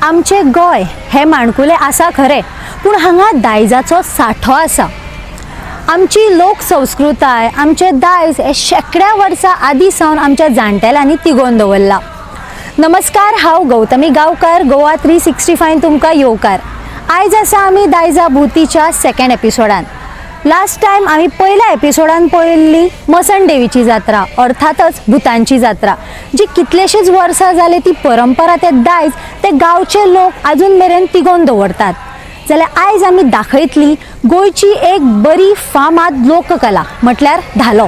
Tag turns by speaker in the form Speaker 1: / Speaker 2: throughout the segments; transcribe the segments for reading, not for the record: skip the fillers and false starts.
Speaker 1: आमचे गोय हे माणकुले आसा खरे, पूण हांगा दायजाचो सांठो आसा। आमची लोक संस्कृताय, आमचे दायज हे शेकड्या वर्सां आदीं सावन आमच्या जाणटेल्यांनी तिगोवन दवरला। नमस्कार, हांव गौतमी गांवकार, गोवा 365 तुमकां येवकार। आयज आसा आमी दायजा भुतीच्या सेकंड एपिसोडान। लास्ट टायम आमी पयल्या एपिसोडान पळयल्ली मसण देवीची जात्रा, अर्थातच भुतांची जात्रा, जी कितलेशीच वर्सां जाली ती परंपरा, ते दायज ते गांवचे लोक आजून मेरेन तिगोवन दवरतात। जाल्यार आयज आमी दाखयतली गोंयची एक बरी फामाद लोककला, म्हटल्यार धालो।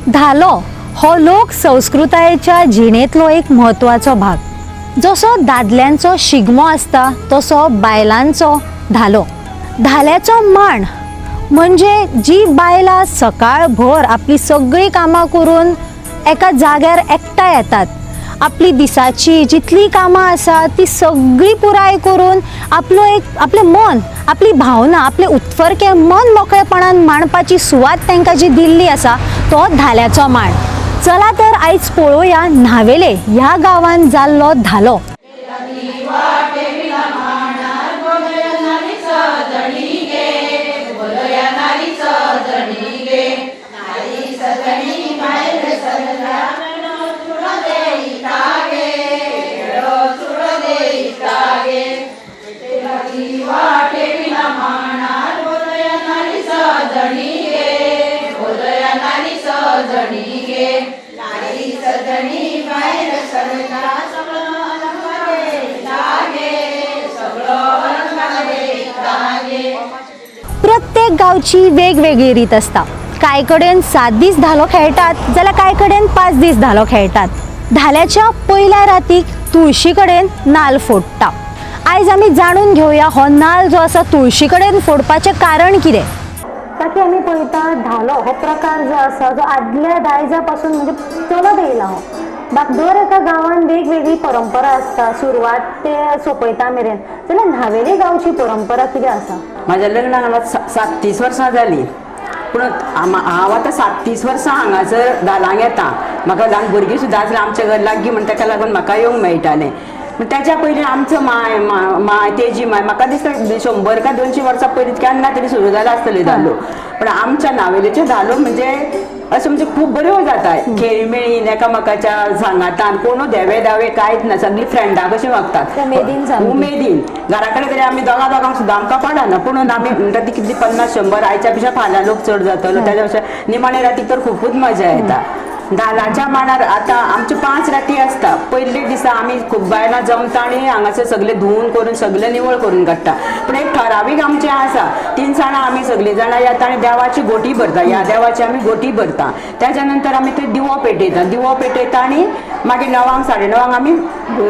Speaker 1: धालो हो लोक संस्कृतायेच्या जिणेंतलो एक म्हत्वाचो भाग। जसो दादल्यांचो शिगमो आसता तसो बायलांचो धालो। धाल्याचो मांड म्हणजे जी बायलां सकाळभर आपली सगळी कामां करून एका जाग्यार एकठांय येतात, आपली दिसाची जितली कामां आसा ती सगळी पुराय करून आपलें मन, आपली भावना, आपले उत्फर्के मन मोकळेपणान मांडपाची सुवात तांकां जी दिल्ली आसा तो धाल्याचो मांड। चला तर आयज पळोवया न्हावेले ह्या गांवांत जाल्लो धालो। प्रत्येक गावची वेगवेगळी रीत असता। काय कडेन 7 दीस धालो खेळटात, जाल्यार काय कडेन 5 दीस धालो खेळटात। धाल्याच्या पयल्या रातीक तुळशी कडेन नाल्ल फोडटा। आयज आमी जाणून घेवया हो नाल्ल जो आसा तुळशी कडेन फोडपाचें कारण कितें। ताकी आमी पळयता धालो हो प्रकार जो आसा जो आदल्या दायजा पासून म्हणजे चलत येयला हो। दर एका गांवांत वेगवेगळी परंपरा आसता, सुरवात ते सोंपयता मेरेन। जाल्यार न्हावेली गांवची परंपरा कितें आसा?
Speaker 2: म्हाज्या लग्नाक हांगा 37 वर्सां जालीं, पूण हांव आतां 37 वर्सां हांगासर धालांक येता। म्हाका ल्हान भुरगीं सुद्दां आसलीं आमच्या घर लागीं म्हण ताका लागून म्हाका येवंक मेळटालें। त्याच्या पयलीं आमचो माय तेजी माय म्हाका दिसता 100 का 200 वर्सां पयलीं केन्ना तरी सुरू जाला आसतले धालो. पण आमच्या नावेलीच्यो धालो म्हणजे असं म्हणजे खूप बऱ्यो जाता. खेळमेळीन एकामेकाच्या सांगातान कोण देवे दावे कांयच ना, सगळीं फ्रेंडां कशी वागतात उमेदीन. घरा कडेन तरी आमी दोगांक सुद्दां आमकां पडना, पूण आमी म्हणटा ती कितली 50-100 आयच्या पेक्षा फाल्यां लोक चड जातलो. त्याच्या पेक्षा निमाणे राती तर खूपच मजा येता. धालांच्या मांडार आतां आमच्यो 5 राती आसता. पयले दिसा आमी खूब बायलां जमता आनी हांगासर सगळें धुवन करून सगळें निवळ करून काडटा. पूण एक ठरावीक आमचें आसा, 3 जाणां आमी सगळीं जाणां येता आनी देवाची गोटी भरता. ह्या देवाची आमी गोटी भरता. त्याच्या नंतर आमी थंय दिवो पेटयता आनी मागीर 9 9:30 आमी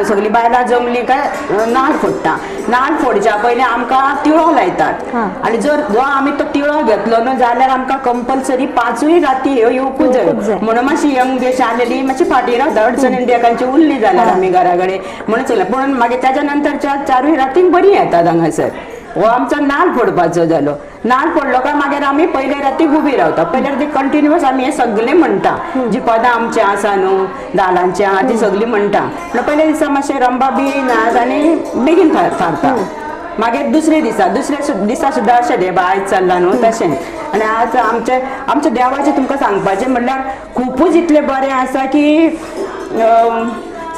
Speaker 2: सगळीं बायलां जमलीं काय नाल्ल फोडटा. नाल्ल फोडच्या पयलीं आमकां तिळो लायतात. आनी जो आमी तो तिळो घेतलो न्हू जाल्यार आमकां कंपल्सरी 5 राती ह्यो येवपूच जाय. म्हणून मातशी यंग देश आलेली मातशी फाटीं रावता. अडचणीन देकांची उरली जाल्यार आमी घरा कडेन म्हणून चलता. पूण मागीर त्याच्या नंतरच्या 4 रातीक बरीं येतात हांगासर. हो आमचो नाल्ल फोडपाचो जालो. नाल्ल फोडलो काय मागीर आमी पयले रातीक उबी रावता. पयले रातीक कंटिन्युअस आमी हे सगळें म्हणटा. जी पदां आमची आसा न्हू धालांची आहा ती सगळीं म्हणटा. पूण पयल्या दिसा मातशें रंबा बी नाच आनी बेगीन थारता. मागीर दुसरे दिसा सुद्दां अशें देवा आयज चल्ला न्हू तशें. आनी आज आमच्या देवाचें तुमकां सांगपाचें म्हणल्यार खुबूच इतलें बरें आसा की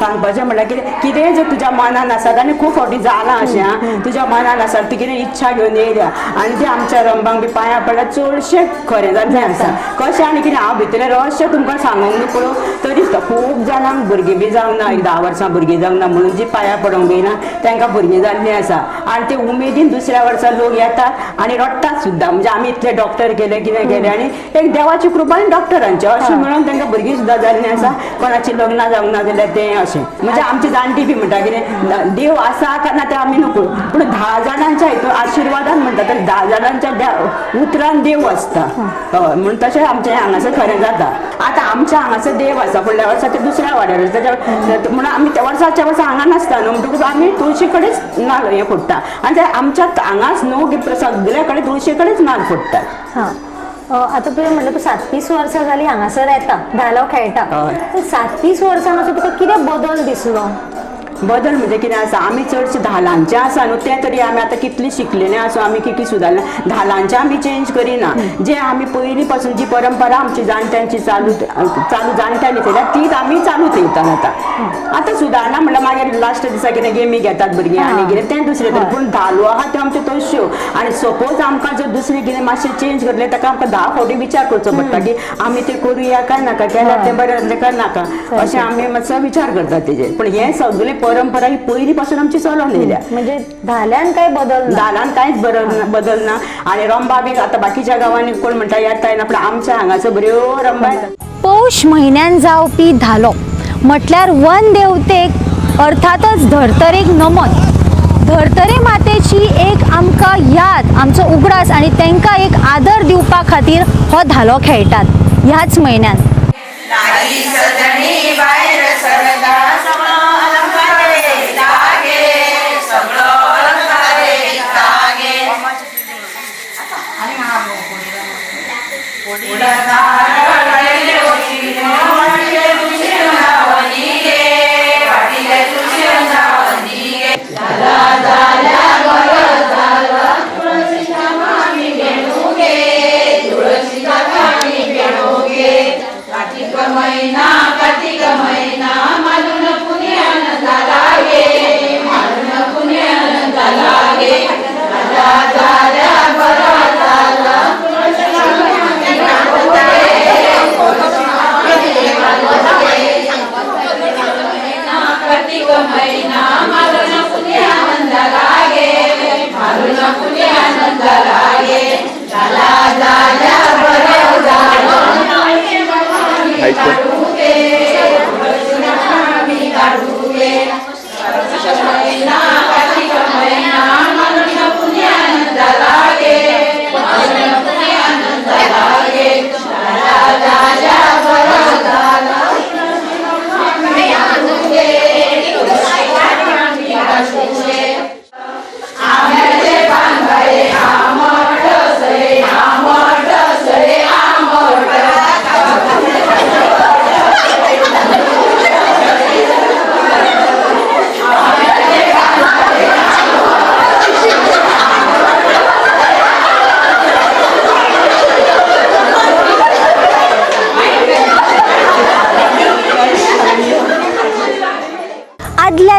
Speaker 2: सांगपाचें म्हणल्यार कितेंय जर तुज्या मनान आसा आनी खूब फावटी जालां अशें तुज्या मनान आसा ती कितें इच्छा घेवन येयल्या आनी ती आमच्या रंबांक बी पांयां पडल्यार चडशें खरें जाल्लें आसा. कशें आनी कितें हांव भितरलें रहस्य तुमकां सांगूंक न्ही पळय तरी खूब जाणांक भुरगीं बी जावंक ना. 10 वर्सां भुरगीं जावंक ना म्हणून जी पांयां पडोंक येना तांकां भुरगीं जाल्लीं आसा. आनी ते उमेदीन दुसऱ्या वर्सा लोक येतात आनी रडटात सुद्दां. म्हणजे आमी इतले डॉक्टर केले कितें केलें आनी एक देवाची कृपा आनी डॉक्टरांची अशें म्हणून तांकां भुरगीं सुद्दां जाल्लीं आसा. कोणाची लग्नां जावंक ना जाल्यार तें अशें. म्हणजे आमची जाणटी बी म्हणटा कितें देव आसा काय ना तें आमी नको, पूण 10 जाणांच्या हितून आशिर्वादान म्हणटा तर 10 जाणांच्या उतरान देव आसता. म्हणून तशें आमचें हांगासर खरें जाता. आतां आमच्या हांगासर देव आसा फुडल्या वर्सा ते दुसऱ्या वाड्यार आसा. म्हणून आमी त्या वर्साच्या वर्सा हांगा नासता न्हू म्हणटकूच आमी तुळशी कडेच नाल्ल हें फोडटा. आनी ते आमच्या हांगाच न्हू सगळे कडेन तुळशी कडेच नाल्ल फोडटात.
Speaker 1: आता तुवें म्हणलें तूं 37 वर्सां जालीं हांगासर येता धालो खेळटा. 37 वर्सां असो तुका कितें बदल दिसलो?
Speaker 2: बदल म्हणजे कितें आसा आमी चडशे धालांचे आसा न्हू तें तरी आमी आतां कितली शिकलेले आसूं आमी कितली सुदारले. धालांचे आमी चेंज करिना. जे आमी पयलीं पासून जी परंपरा आमची जाणट्यांची चालू जाणट्यांनी केल्या तीच आमी चालू ठेवतात. आतां सुदारना म्हणल्यार मागीर लास्ट दिसा कितें गेमी घेतात भुरगीं आनी कितें तें दुसरें तरी. पूण धालो आहा त्यो आमच्यो तश्यो. आनी सपोज आमकां जर दुसरें कितें मातशें चेंज करलें ताका आमकां 10 फावटी विचार करचो पडटा की आमी तें करुया काय नाका, केल्यार तें बरें जातलें काय नाका अशें आमी मातसो विचार करतात तेजेर. पूण हें सगळें परंपरा ही पयलीं पासून आमची चलून येयल्या.
Speaker 1: म्हणजे धाल्यान काय बदल?
Speaker 2: धालान कांयच बदल ना. आनी रंबा बी आतां बाकीच्या गांवांनी कोण म्हणटा येता ना, पूण आमच्या हांगासर बऱ्यो रंबा येतात.
Speaker 1: पौष म्हयन्यान जावपी धालो म्हटल्यार वन देवतेक अर्थातच धर्तरेक नमन. धर्तरे मातेची एक आमकां याद, आमचो उगडास आनी तांकां एक आदर दिवपा खातीर हो धालो खेळटात ह्याच म्हयन्यान.
Speaker 3: आम्याचे पान भरे आंबट से आंबट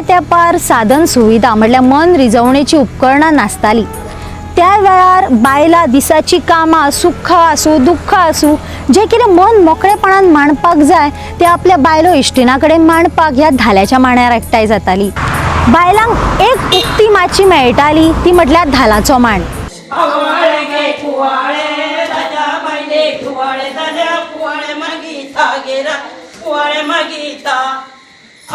Speaker 1: तेंपार साधन सुविधा म्हटल्यार मन रिजवणेची उपकरणां नासतालीं. त्या वेळार बायलां दिसाची कामां सुख आसूं दुख्ख आसूं जें कितें मन मोकळेपणान मांडपाक जाय तें आपल्या बायलो इश्टिणा कडेन मांडपाक ह्या धाल्याच्या मांड्यार एकठांय जातालीं. बायलांक एक उक्ती माची मेळटाली ती म्हटल्यार धालाचो मांड.
Speaker 3: आवाळे गे कुवाळे राजा बायले कुवाळे राजा कुवाळे मागीता गेरा कुवाळे मागीता.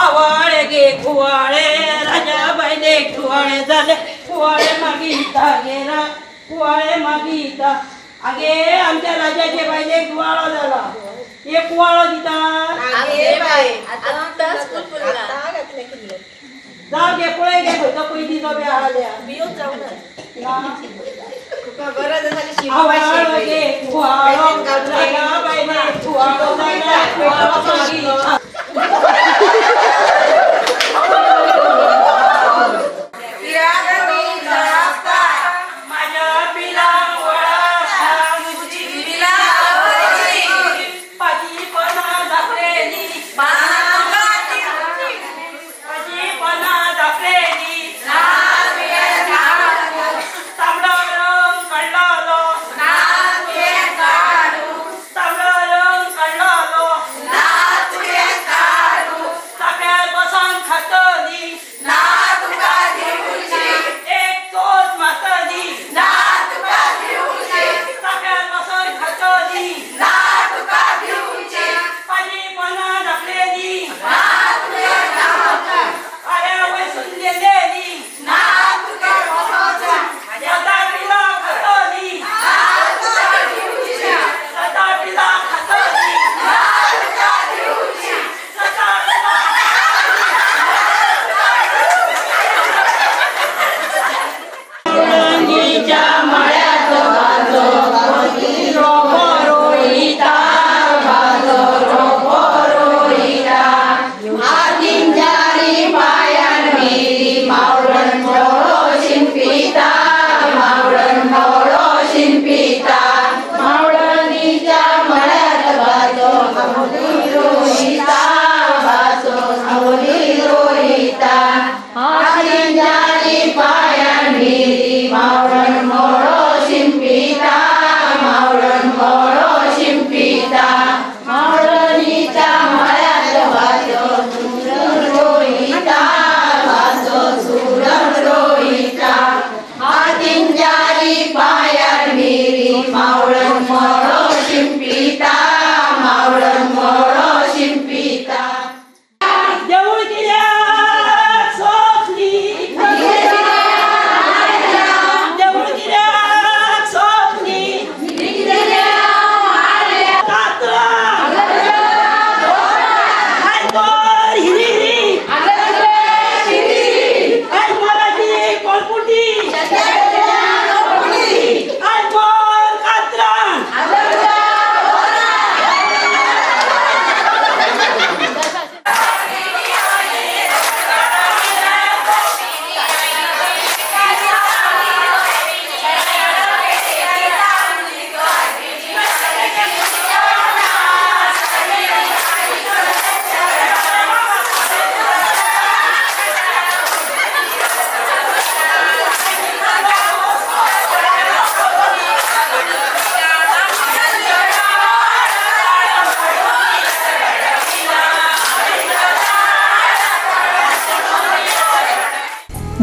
Speaker 3: आवाळे गे कुवाळे राजा बायले कुवाळे झाले कुवाळे मागीता गेरा कुवाळे मागीता. आगे आमच्या राजाचे बायले कुवाळो झाला हे कुवाळो दितात जाऊ घे पळय घे खंयचो पयली जो बी आल्या आवाळे गे कुवाळो राजा बायले कुवाळो झाले कुवाळो मागीता.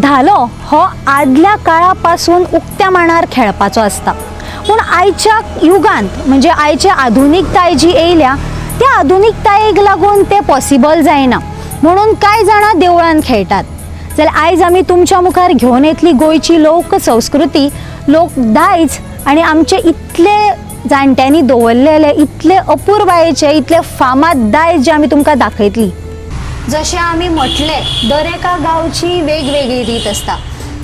Speaker 1: धालो हो आदल्या काळापासून उक्त्या मांडार खेळपाचो असता. पूण आयच्या युगांत म्हणजे आयच्या आधुनिकताय जी येयल्या त्या आधुनिकतायेक लागून ते पॉसिबल जायना म्हणून कांय जाणां देवळांत खेळटात. जाल्यार आयज आमी तुमच्या मुखार घेवन येतली गोंयची लोक संस्कृती लोक दायज आनी आमचे इतले जाणट्यांनी दवरलेले इतले अपुर्बायेचे इतले फामाद दायज जे आमी तुमकां दाखयतली. जशें आमी म्हटले दर एका गांवची वेगवेगळी रीत आसता.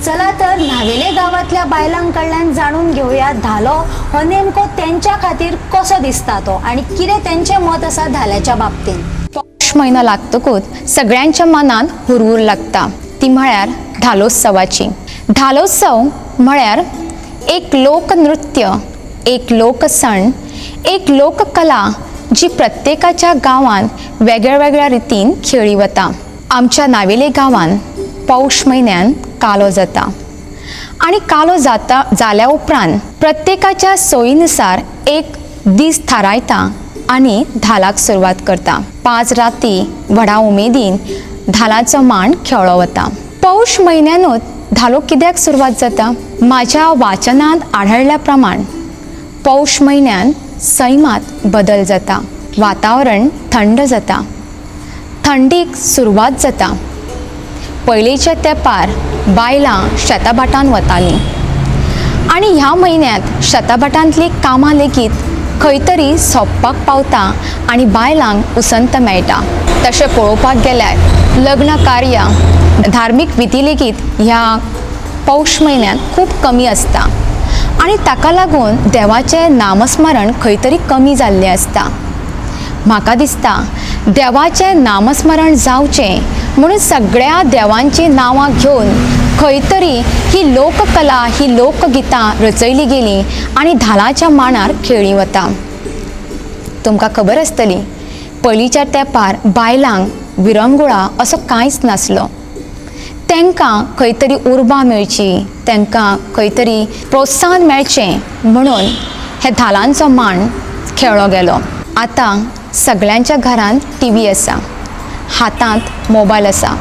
Speaker 1: चला तर न्हावेले गांवांतल्या बायलां कडल्यान जाणून घेवया धालो हो नेमको तेंच्या खातीर कसो दिसता तो आनी कितें तेंचें मत आसा धाल्याच्या बाबतींत.
Speaker 4: पौष म्हयनो लागतकूच सगळ्यांच्या मनात हुरहूर लागता ती म्हळ्यार धालोत्सवाची. धालोत्सव म्हळ्यार एक लोकनृत्य, एक लोकसण, एक लोककला जी प्रत्येकाच्या गांवांत वेगळ्या वेगळ्या रितीन खेळी वता. आमच्या नावेले गांवांत पौष म्हयन्यान कालो जाता आणि कालो जाल्या उपरांत प्रत्येकाच्या सोयीनुसार एक दीस थारायता आणि धालाक सुरवात करता. 5 राती व्हडा उमेदीन धालाचो मांड खेळ्ळो वता. पौष म्हयन्यानूच धालो कित्याक सुरवात जाता? म्हाज्या वाचनांत आढळ्ळ्या प्रमाण पौष म्हयन्यान सैमात बदल जाता, वातावरण थंड जाता, थंडीक सुरवात जाता. पयलींच्या तेंपार बायलां शेताभाटान वतालीं आनी ह्या म्हयन्यांत शेताभाटांतलीं कामां लेगीत खंय तरी सोंपपाक पावता आनी बायलांक उसंत मेळटा. तशें पळोवपाक गेल्यार लग्न कार्य, धार्मीक विधी लेगीत ह्या पौष म्हयन्यांत खूब कमी आसता आनी ताका लागून देवाचें नामस्मरण खंय तरी कमी जाल्लें आसता. म्हाका दिसता देवाचें नामस्मरण जावचें म्हणून सगळ्या देवांची नांवां घेवन खंय तरी ही लोककला, ही लोकगितां रचयली गेली आनी धालाच्या मांडार खेळ्ळी वता. तुमकां खबर आसतली, पयलींच्या तेंपार बायलांक विरंगुळा असो कांयच नासलो. तांकां खंय तरी उर्बा मेळची, तांकां खंय तरी प्रोत्साहन मेळचें म्हणून हे धालांचो मांड खेळ्ळो गेलो. आतां सगळ्यांच्या घरांत टीव्ही आसा, हातांत मोबायल आसा,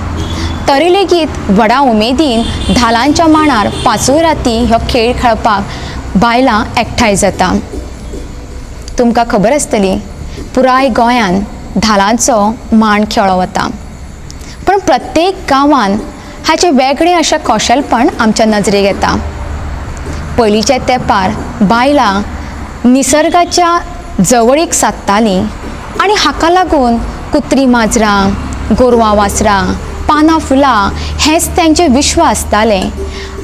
Speaker 4: तरी लेगीत व्हडा उमेदीन धालांच्या मांडार 5 राती हो खेळ खेळपाक बायलां एकठांय जाता. तुमकां खबर आसतली, पुराय गोंयांत धालांचो मांड खेळ्ळो वता. पण प्रत्येक गांवांत हाचें वेगळें अशें कौशलपण आमच्या नजरेक येता. पयलींच्या तेंपार बायलां निसर्गाच्या जवळीक सादतालीं आनी हाका लागून कुत्री माजरां, गोरवां वासरां, पानां फुलां हेंच तेंचें विश्व आसतालें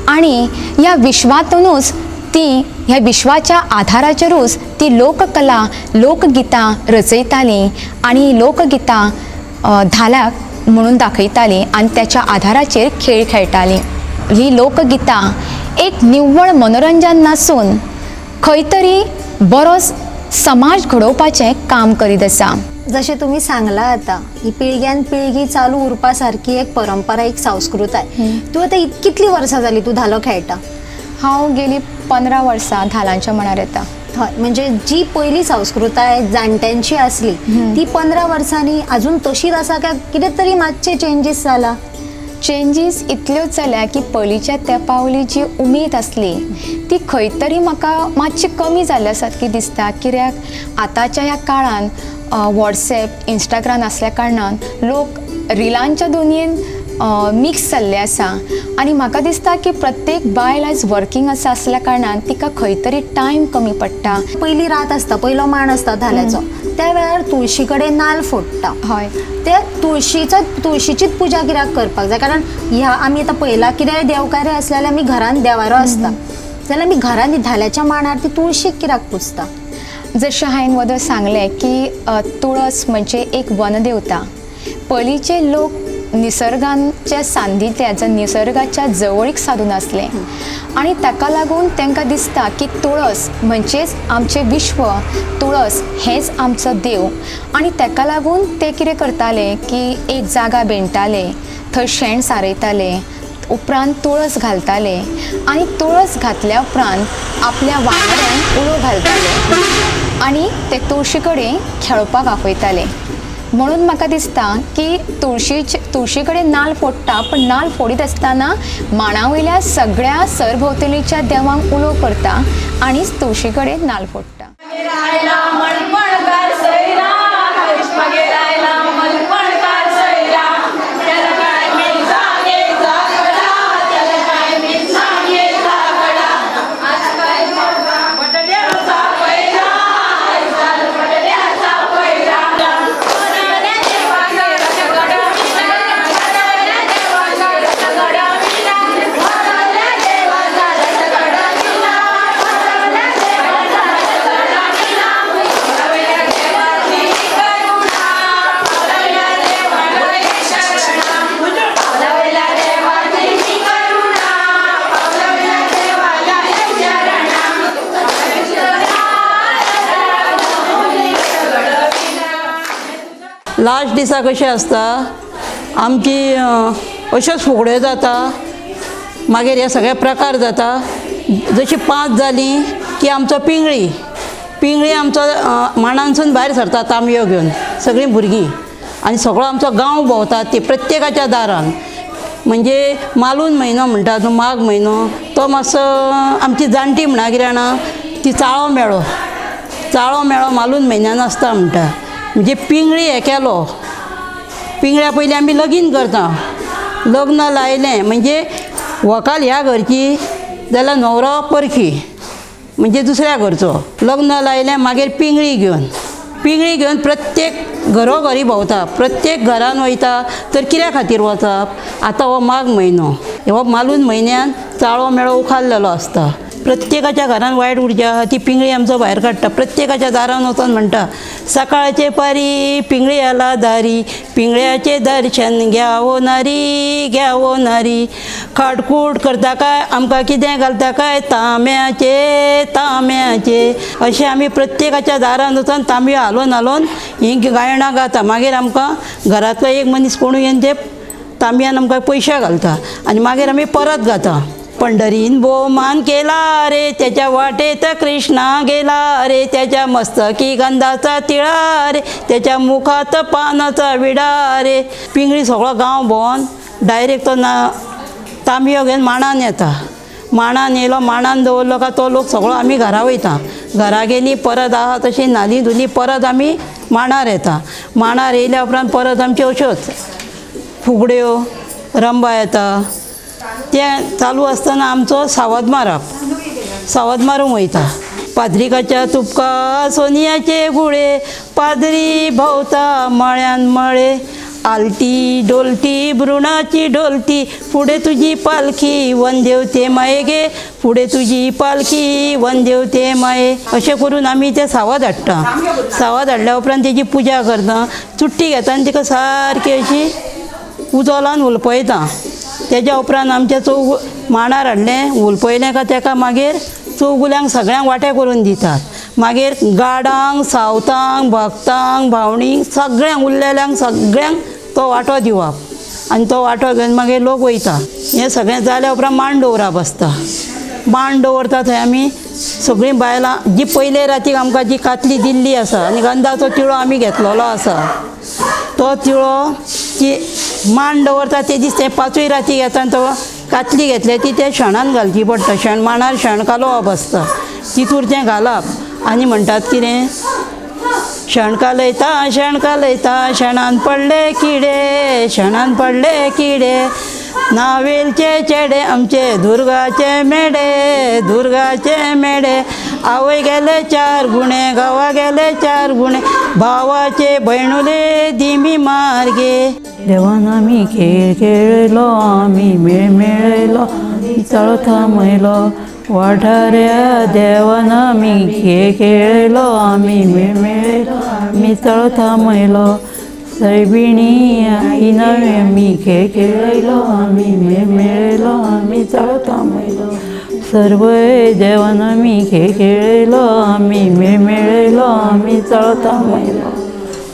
Speaker 4: आनी ह्या विश्वांतूनच ह्या विश्वाच्या आधाराचेरूच ती लोककला, लोकगितां रचयतालीं आनी लोकगितां धाल्याक म्हणून दाखयतालीं आनी त्याच्या आधाराचेर खेळ खेळटालीं. ही लोकगितां एक निव्वळ मनोरंजन नासून खंय तरी बरो समाज घडोवपाचें काम करीत आसा.
Speaker 1: जशें तुमी सांगला आतां, ही पिळग्यान पिळगी चालू उरपा सारकी एक परंपरा, एक संस्कृताय. तूं आतां कितलीं वर्सां जालीं तूं धालो खेळटा?
Speaker 4: हांव गेलीं 15 वर्सां धालांच्या मनार येता.
Speaker 1: हय, म्हणजे जी पयली संस्कृताय जाणट्यांची आसली ती 15 वर्सांनी अजून तशीच आसा काय कितें तरी मातशे चेंजीस जाला?
Speaker 4: चेंजीस इतल्योच जाल्या की पयलींच्या तेंपावली जी उमेद आसली ती खंय तरी म्हाका मातशी कमी जाल्या सारकी दिसता. कित्याक आतांच्या ह्या काळान वॉट्सॅप, इंस्टाग्राम आसल्या कारणान लोक रिलांच्या दुनयेन मिक्स जाल्ले आसा आनी म्हाका दिसता की प्रत्येक बायल आयज वर्कींग आसल्या कारणान तिका खंय तरी टायम कमी पडटा.
Speaker 1: पयली रात आसता, पयलो मांड आसता धाल्याचो, त्या वेळार तुळशी कडेन नाल्ल फोडटा.
Speaker 4: हय,
Speaker 1: ते तुळशीचीच पुजा कित्याक करपाक जाय? कारण ह्या आमी आतां पयला कितेंय देवकार्य आसलें जाल्यार आमी घरान देवारो आसता, जाल्यार आमी घरान धाल्याच्या मांडार ती तुळशीक कित्याक पुजता?
Speaker 4: जशें हांवें वदर सांगलें की तुळस म्हणजे एक वनदेवता. पयलींचे लोक निसर्गाच्या सान्निध्यात, निसर्गाच्या जवळीक साधून आसले आनी ताका लागून तांकां दिसता की तुळस म्हणजेच आमचें विश्व, तुळस हेंच आमचो देव आनी ताका लागून ते कितें करताले की एक जागा बेंडटाले, थंय शेण सारयताले, उपरांत तुळस घालताले आनी तुळस घातल्या उपरांत आपल्या वांगड्यांक उलो घालताले आनी ते तुळशी कडेन खेळपाक आपयताले. म्हणून म्हाका दिसता की तुळशी कडेन नाल्ल फोडटा, पण नाल्ल फोडीत आसतना मांडा वयल्या सगळ्या सरभोंवतणीच्या देवांक उलो करता आनीच तुळशी कडेन नाल्ल फोडटा.
Speaker 5: लास्ट दिसा कशें आसता,
Speaker 3: आमची अश्योच फुगड्यो जाता, मागीर हे सगळे प्रकार जाता. जशी 5 जाली की आमचो पिंगळी आमचो मांडांसून भायर सरता तांबयो घेवन सगळीं भुरगीं, आनी सगळो आमचो गांव भोंवतात ती प्रत्येकाच्या दारान. म्हणजे मालून म्हयनो म्हणटा तो माघ म्हयनो, तो मातसो आमची जाणटी म्हणा कितें जाणा ती चाळो मेळो मालून म्हयन्यान आसता म्हणटा. म्हणजे पिंगळी हे केलो, पिंगळ्या पयलीं आमी लगीन करता. लग्न लायलें म्हणजे व्हंकल ह्या घरची जाल्यार न्हवरो परकी म्हणजे दुसऱ्या घरचो. लग्न लायलें मागीर पिंगळी घेवन प्रत्येक घरोघरी भोंवता, प्रत्येक घरान वयता. तर कित्या खातीर वचप, आतां हो माघ म्हयनो, हो मालून म्हयन्यान चाळो मेळो उखाल्लेलो आसता. प्रत्येकाच्या घरान वायट उर्जा आहा ती पिंगळी आमचो भायर काडटा. प्रत्येकाच्या दारान वचोन म्हणटा, सकाळचे पारी पिंगळी आला दारी, पिंगळ्याचे दर्शन घ्यावो नारी. खाटकूट करता काय, आमकां कितें घालता काय, तांब्याचे. अशें आमी प्रत्येकाच्या दारान वचोन तांबयो हालोवन ही गायणां गाता. मागीर आमकां घरांतलो एक मनीस कोणूय येवन ते तांब्यान आमकां पयशे घालता आनी मागीर आमी परत गाता. पंढरीन भोवमान केला रे, त्याच्या वाटेत कृष्णा गेला रे, त्याच्या मस्तकी गंधाचा तिळा रे, त्याच्या मुखात पानाचा विडा रे. पिंगळी सगळो गांव भोंवन डायरेक्ट तो तांबयो घेवन मांडान येता. मांडान येयलो, मांडान दवरलो का तो लोक सगळो आमी घरा वयता. घरा गेली परत आहा तशी न्हाली धुली परत आमी मांडार येता. मांडार येयल्या उपरांत परत आमच्यो अश्योच फुगड्यो रंबा येता. तें चालू आसतना आमचो सावद मारूंक वयता. पाद्रिकाच्या तुपका सोनियाचे गुळे, पाद्री भोंवता मळ्यान मळे. आलटी डोलटी भ्रुणाची ढोलती, फुडें तुजी पालखी वंदेव ते माये गे, फुडें तुजी पालखी वंदेव ते माये. अशें करून आमी तें सावद हाडटा. सावद हाडल्या उपरांत तेजी पुजा करता. चुट्टी घेता आनी तिका सारकी अशी उजोलान उलपयता. तेज्या उपरांत आमचे मांडार हाडलें उलपयलें का तेका मागीर चौगुल्यांक सगळ्यांक वांटे करून दितात. मागीर गाडांक सावतांक भक्तांक भावणींक सगळ्यांक उरलेल्यांक सगळ्यांक तो वांटो दिवप आनी तो वांटो घेवन मागीर लोक वयता. हें सगळें जाल्या उपरांत मांड दवरप आसता. मांड दवरता थंय आमी सगळीं बायलां जी पयले रातीक आमकां जी कातली दिल्ली आसा आनी गंधाचो तिळो आमी घेतलेलो आसा, तो तिळो ती मांड दवरता ते दीस ते 5वी राती येता तो कातली घेतल्या ती ते शेणान घालची पडटा. मांडार शेण कालोवप आसता, तितूर तें घालप आनी म्हणटात कितें, शेण कालयता शेणान पडले किडे, नावेलचे चेडे आमचे दुर्गाचे मेडे. आवय गेले 4 गुणे, गावा गेले 4 गुणे, भावाचे भयणुले दिमी मार्गे. देवान आमी खेळ खेळलो, आमी मेळ मेळयलो, चळ थांबयलो. वाठाऱ्या देवान आमी खेळ खेळलो, आमी मेळ मेळयलो, आमी चळ थांबयलो. सैबिणी आई नवे आमी खेळ खेळयलो, आमी मेळ मेळयलो, आमी चळ थांबयलो. सर्व देवान आमी खेळ खेळयलो, आमी मेळ मेळयलो, आमी चळ थांबयलो.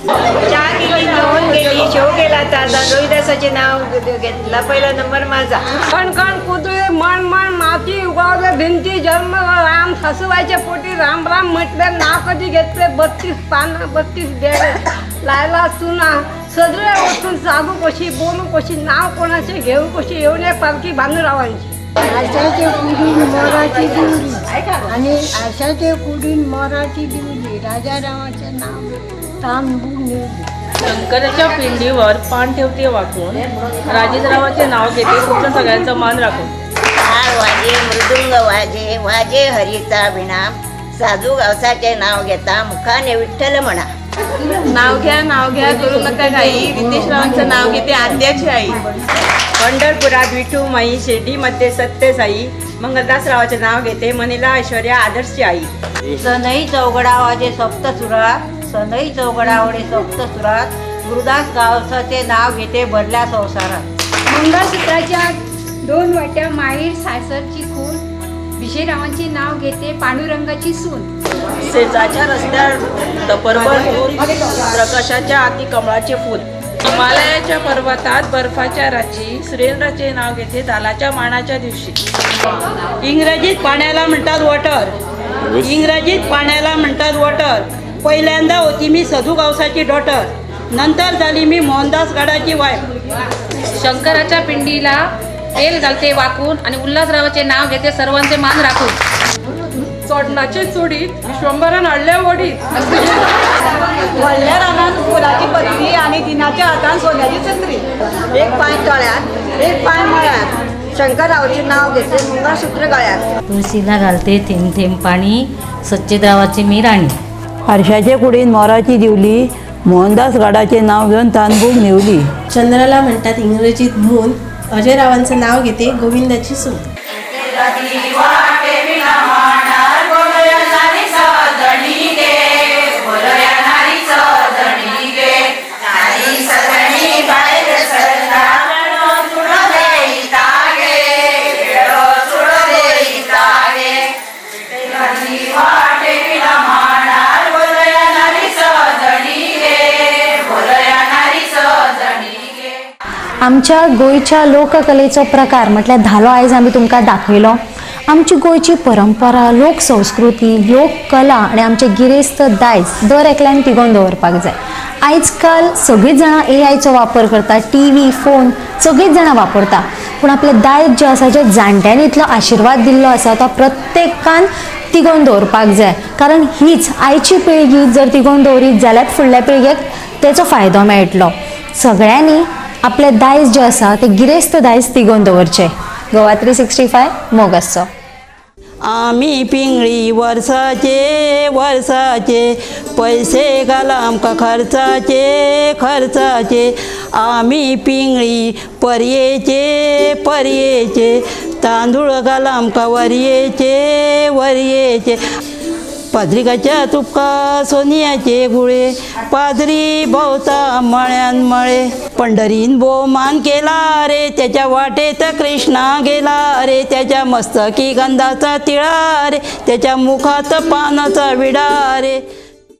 Speaker 5: चहा केली, जेवण गेली, शेव केला ताजा, रोहिदासाचे नाव घेतला, पहिला नंबर माझा. कण कुदळे मन माती उगावले भिंती, जन्म राम, सासूबाईच्या पोटी राम म्हटलं, नाव कधी घेतले 32 पानं 32 बेड, लायला चुना, सदऱ्या उठून जागू कशी, बोलू कशी, नाव कोणाचे घेऊ कशी, येऊन पालखी बांधूरावांची.
Speaker 6: आरशाचे कुडीन मोराची दिवली आणि आरशाचे कुडीन मोराची दिवली, राजारामाचे नाव तांबून निवडली.
Speaker 7: शंकराच्या पिंडीवर पान ठेवते वाकून, राजेशरावाचे नाव घेते तुमच्या सगळ्यांचा मान राखून.
Speaker 8: टाळ वाजे मृदुंग वाजे, वाजे हरीचा विणा, साजू गावसाचे नाव घेता, मुखाने विठ्ठल म्हणा.
Speaker 7: नाव घ्या करू नका घाई, रितेशरावांचं नाव घेते आद्याची आई.
Speaker 5: पंढरपुरात विठू माई, शिर्डीमध्ये सत्यसाई, मंगलदासरावाचे नाव घेते, मनीला ऐश्वर्या आदर्शची आई.
Speaker 8: सनई चौगडावाजे सप्तसुरात, सनई चौगडावडे सप्तसुरात, गुरुदास गावसाचे नाव घेते भरल्या संसारात.
Speaker 6: मंगळसूत्राच्या 2 वाट्या माईर सासरची खून, विजयरावांचे नाव घेते पांडुरंगाची सून.
Speaker 7: सेजाच्या रस्त्यावर टपरभर फूल, प्रकाशाच्या आती कमळाचे फूल. हिमालयाच्या पर्वतात बर्फाच्या रात्री सुरेंद्राचे नाव घेते दालाच्या मानाच्या दिवशी.
Speaker 3: इंग्रजीत पाण्याला म्हणतात वॉटर. इंग्रजीत पाण्याला म्हणतात वॉटर. पहिल्यांदा होती मी सधू गावसाची डॉटर. नंतर झाली मी मोहनदास गडाची वाईफ.
Speaker 9: शंकराच्या पिंडीला तेल घालते वाकून आणि उल्हासरावाचे नाव घेते सर्वांचे मान राखून.
Speaker 7: चोडणाचे चुडीत विश्वंभरान हाडल्या ओडीत.
Speaker 5: व्हडल्या रानात फुलाची पत्री आणि दिनाच्या हातान सोन्याची छत्री. एक पाय तळ्यात एक पाय मळ्यात शंकररावचे नाव घेते मंगळसूत्र गळ्यात.
Speaker 9: तुळशीला घालते थेंब थेंब पाणी सच्चेद्रावाची मी राणी.
Speaker 2: हर्षाचे कुडीन मोराची दिवली मोहनदास गडाचे नाव घेऊन तानबूक निवली.
Speaker 10: चंद्राला म्हणतात इंग्रजीत मून. अजयरावांचं नाव घेते गोविंदाची सून.
Speaker 1: आमच्या गोंयच्या लोककलेचो प्रकार म्हटल्यार धालो आयज आमी तुमकां दाखयलो. आमची गोंयची परंपरा, लोक संस्कृती, लोक कला आनी आमचे गिरेस्त दायज दर एकल्यान तिगोवन दवरपाक जाय. आयज काल सगळींच जाणां AI वापर करता, TV, फोन सगळींच जाणां वापरता. पूण आपले दायज जे आसा, जे जाणट्यांनी इतलो आशिर्वाद दिल्लो आसा तो प्रत्येकान तिगोवन दवरपाक जाय. कारण हीच आयची पिळगी जर तिगोवन दवरीत जाल्यार फुडल्या पिळगेक तेचो फायदो मेळटलो. सगळ्यांनी आपले दायज जे आसा ते गिरेस्त दायज तिगोवन दवरचे. गोवा 365 मोगसचो.
Speaker 3: आम्ही पिंगळी वर्साचे वर्साचे पैसे घाला आमकां खर्चाचे खर्चाचे. आम्ही पिंगळी परयेचे परयेचे तांदूळ घाला आमकां वरयेचे वरयेचे. पाद्रिकाच्या तुपका सोनियाचे गुळे पाद्री भोवता मळ्यान मळे. पंढरीन भोवमान केला रे त्याच्या वाटेत कृष्णा गेला रे. त्याच्या मस्तकी गंधाचा तिळा रे त्याच्या मुखात पानाचा विडा रे.